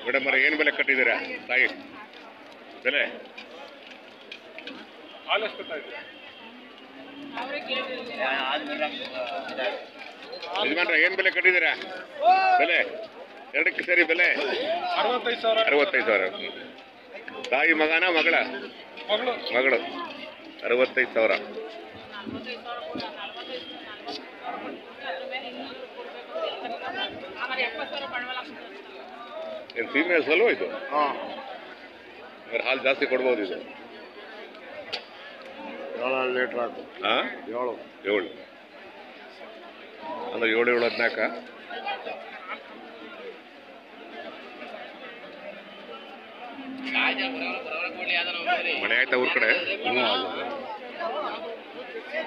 Madam ಅವರೇ ಏನು ಬೆಲೆ ಕಟ್ಟಿದ್ದೀರಾ ತಾಯಿ ಬೆಲೆ ಯಜಮಾನ್ರ ಏನು ಬೆಲೆ ಕಟ್ಟಿದ್ದೀರಾ ಬೆಲೆ ಎರಡಕ್ಕೆ ಸರಿ ಬೆಲೆ 65,000 ತಾಯಿ ಮಗನ ಮಗಳ ಮಗಳು 65,000 ಏನು ಫೀಮೇಲ್ಸ್ ಅಲ್ವ ಇದು ಹಾಲು ಜಾಸ್ತಿ ಕೊಡ್ಬೋದು ಇದು 7 ಲೀಟ್ರ್ ಹಾಕು ಹಾಂ 7 ಅಂದ್ರೆ 7 14 ಮಳೆ ಆಯ್ತಾ ಊರ್ ಕಡೆ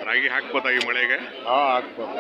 ರಾಗಿ ಹಾಕ್ಬೋದಾ ಈ ಮಳೆಗೆ ಹಾಕ್ಬೋದು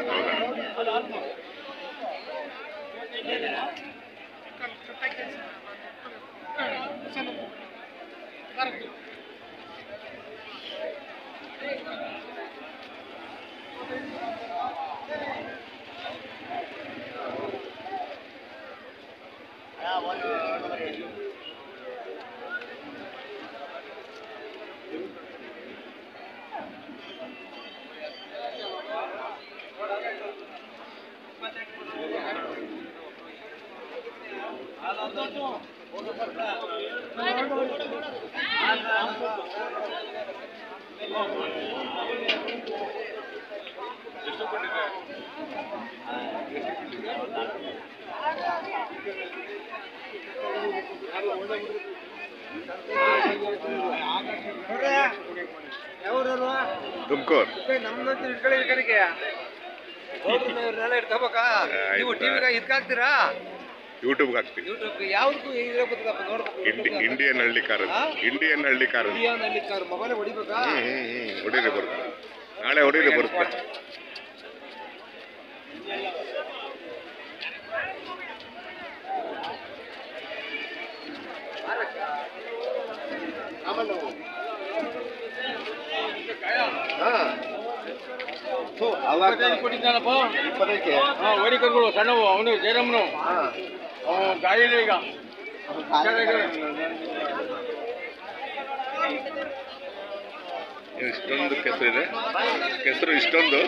ಹೌದಾ ತುಮಕೂರು ಯೂಟ್ಯೂಬ್ಗೆ ಹಾಕ್ತೀವಿ ಇಂಡಿಯನ್ ಹಳ್ಳಿ ಕಾರ್ ಹೊಡೀರಿ ಬರುತ್ತೆ ನಾಳೆ ಹೊಡೀರಿ ಬರುತ್ತೆ ಓಡಿಕರುಗಳು ಸಣ್ಣವು ಅವನು ಜಯರಾಮನು ಗಾಳಿಲಿ ಈಗ ಇಷ್ಟೊಂದು ಕೆಸರು ಇದೆ ಕೆಸರು ಇಷ್ಟೊಂದು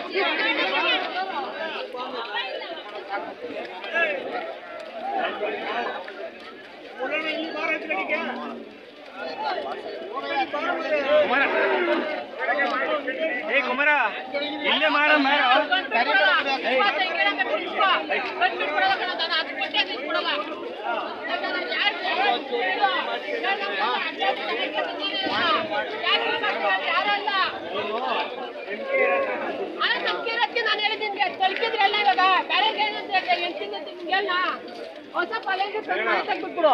ಕುಮಾರ ಇಲ್ಲೇ ಮಾಡ ನಾನು ಹೇಳಿದ್ದೀನಿ ತಲುಪಿದ್ರಲ್ಲ ಇವಾಗ ಬೇರೆ ಹೇಳ್ತೀನಿ ನಿಮ್ಗೆಲ್ಲ ಹೊಸ ಕಾಲೇಜ್ ತೆಗ್ಬಿಟ್ರು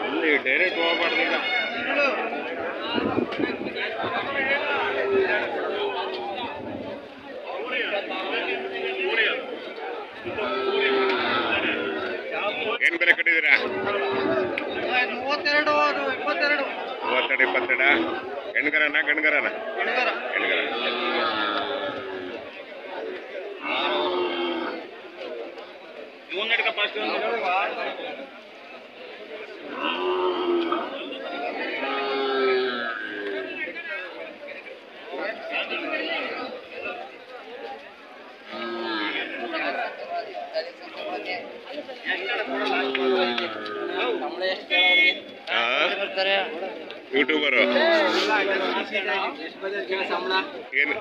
ಅಲ್ಲಿ ಡೈರೆಕ್ಟ್ ಹೋಗ್ಬಾರ್ದಿಲ್ಲ ಏನ್ ಬೆಲೆ ಕಟ್ಟಿದ್ದೀರಾ 32 22 ಹೆಣ್ಗರನ ಗಂಡ್ಗರನ ಹೆಣ್ಗರ ಯೂಟ್ಯೂಬರು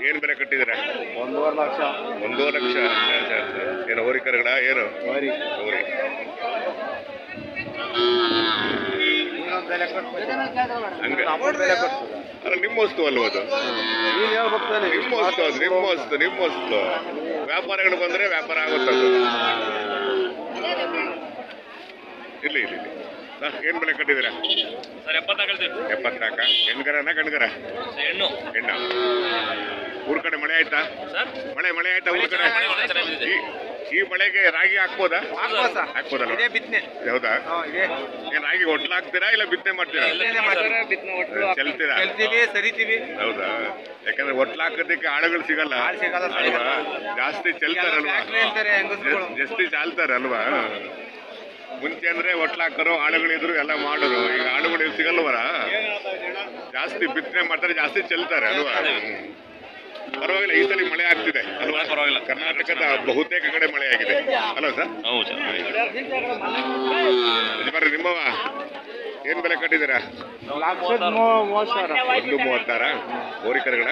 ಏನ್ ಬೆಲೆ ಕಟ್ಟಿದ್ದೀರಾ? 1.5 ಲಕ್ಷ. 1.5 ಲಕ್ಷ. ಏನು ಹೋರಿಕರುಗಳ ಏನು? ಹೋರಿ. ಹಂಗೆ ಬೆಲೆ ಕೊಡ್ತದೆ. ಅಲ್ಲ ನಿಮ್ಮ ವಸ್ತು ಅಲ್ವ ಅದು? ನೀನು ಹೇಳ್ಬೇಕು ತಾನೆ. ನಿಮ್ಮ ವಸ್ತು ಅದು, ನಿಮ್ಮ ವಸ್ತು. ವ್ಯಾಪಾರಗಳು ಬಂದರೆ ವ್ಯಾಪಾರ ಆಗುತ್ತದು. ಇಲ್ಲಿ ಏನು ಬೆಲೆ ಕಟ್ಟಿದ್ದೀರಾ ಸರ್ 70 74? ಹೆಣ್ಗರನ ಗಂಡ್ಗರ? ಹೆಣ್ಣು. ಹೆಣ್ಣ. ಊರ್ ಕಡೆ ಮಳೆ ಆಯ್ತಾ? ಸರ್ ಮಳೆ ಆಯ್ತಾ ಊರ್ ಕಡೆ? ಈ ಮಳೆಗೆ ರಾಗಿ ಹಾಕ್ಬೋದಾ? ಹಾಕ್ಬೋದಲ್ಲ? ಹೌದಾ? ಏನ್ ರಾಗಿ ಒಟ್ಲ ಹಾಕ್ತೀರಾ ಇಲ್ಲ ಬಿತ್ತನೆ ಮಾಡ್ತೀರಾ? ಚೆಲ್ತೀರಾ? ಸರಿತೀವಿ. ಹೌದಾ? ಯಾಕಂದ್ರೆ ಒಟ್ಲ ಹಾಕೋದಕ್ಕೆ ಆಳುಗಳು ಸಿಗಲ್ಲ ಅಲ್ವಾ? ಜಾಸ್ತಿ ಚೆಲ್ತಾರಲ್ವಾ? ಜಾಸ್ತಿ ಚಾಲ್ತಾರಲ್ವಾ? ಮುಂಚೆ ಅಂದ್ರೆ ಒಟ್ಲ ಹಾಕೋರು ಆಳುಗಳಿದ್ರು ಎಲ್ಲ ಮಾಡೋರು. ಈಗ ಆಳುಗಳು ಸಿಗಲ್ವರ? ಜಾಸ್ತಿ ಬಿತ್ತನೆ ಮಾಡ್ತಾರೆ, ಜಾಸ್ತಿ ಚೆಲ್ತಾರೆ ಅಲ್ವಾ? ಪರವಾಗಿಲ್ಲ, ಈ ಸಲ ಮಳೆ ಆಗ್ತಿದೆ ಅಲ್ವಾ? ಪರವಾಗಿಲ್ಲ. ಕರ್ನಾಟಕದ ಬಹುತೇಕ ಕಡೆ ಮಳೆ ಆಗಿದೆ ಅಲ್ವಾ ಸರ್? ಹೌದು ಸರ್. ಬರ್ರಿ, ನಿಮ್ಮವ ಏನ್ ಬೆಲೆ ಕಟ್ಟಿದ್ದೀರಾ? 1.36 ಹೋರಿಕರುಗಳ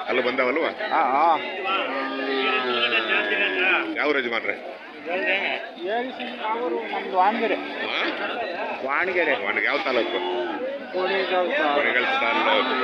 ಅಲ್ಲಿ ಬಂದವಲ್ವಾ? ಯಾವ ಯಜಮಾನ್ರೆ? ವಾಣಿಗೆರೆ. ಯಾವ ತಾಲೂಕು? ಕೊನೆಗಳ ತಾಲೂಕು.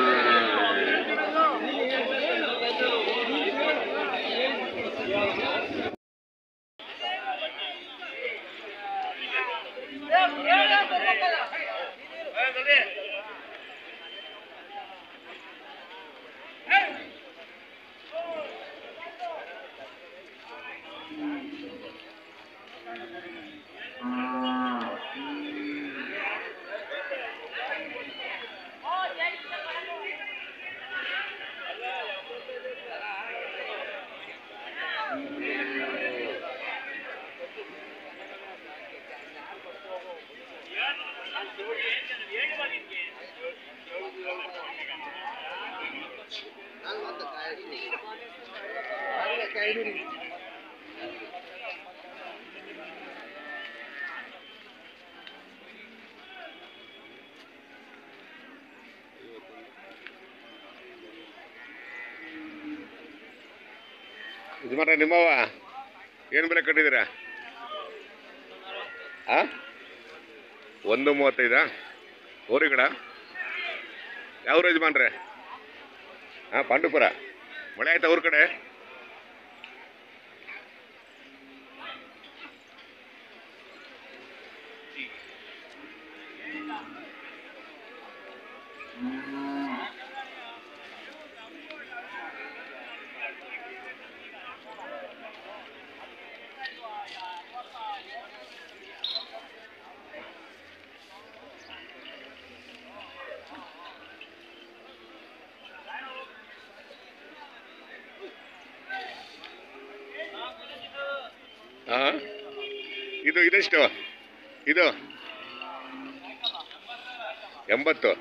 ಯಜಮಾನ್ರೆ, ನಿಮ್ಮವ ಏನು ಬೆಲೆ ಕಟ್ಟಿದ್ದೀರಾ? 1.35 ಹೋರಿಗಳ? ಯಾವ ಯಜಮಾನ್ರೆ? ಪಾಂಡುಪುರ. ಮಳೆ ಆಯ್ತಾ ಅವ್ರ ಕಡೆ? ಇದೆಷ್ಟು? ಇದು 80.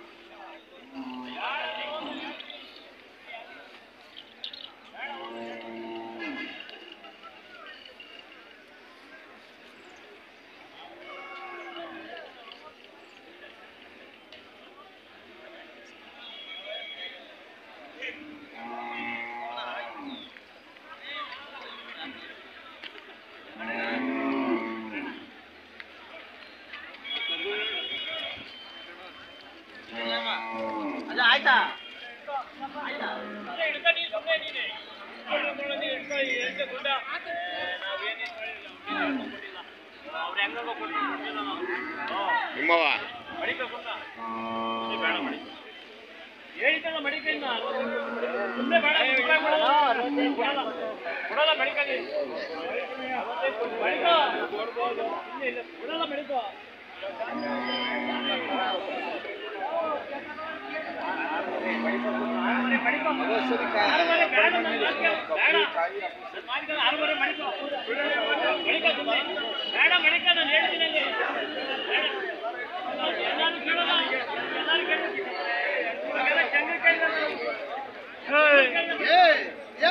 ನಿಮ್ಮವ ಬೇಡ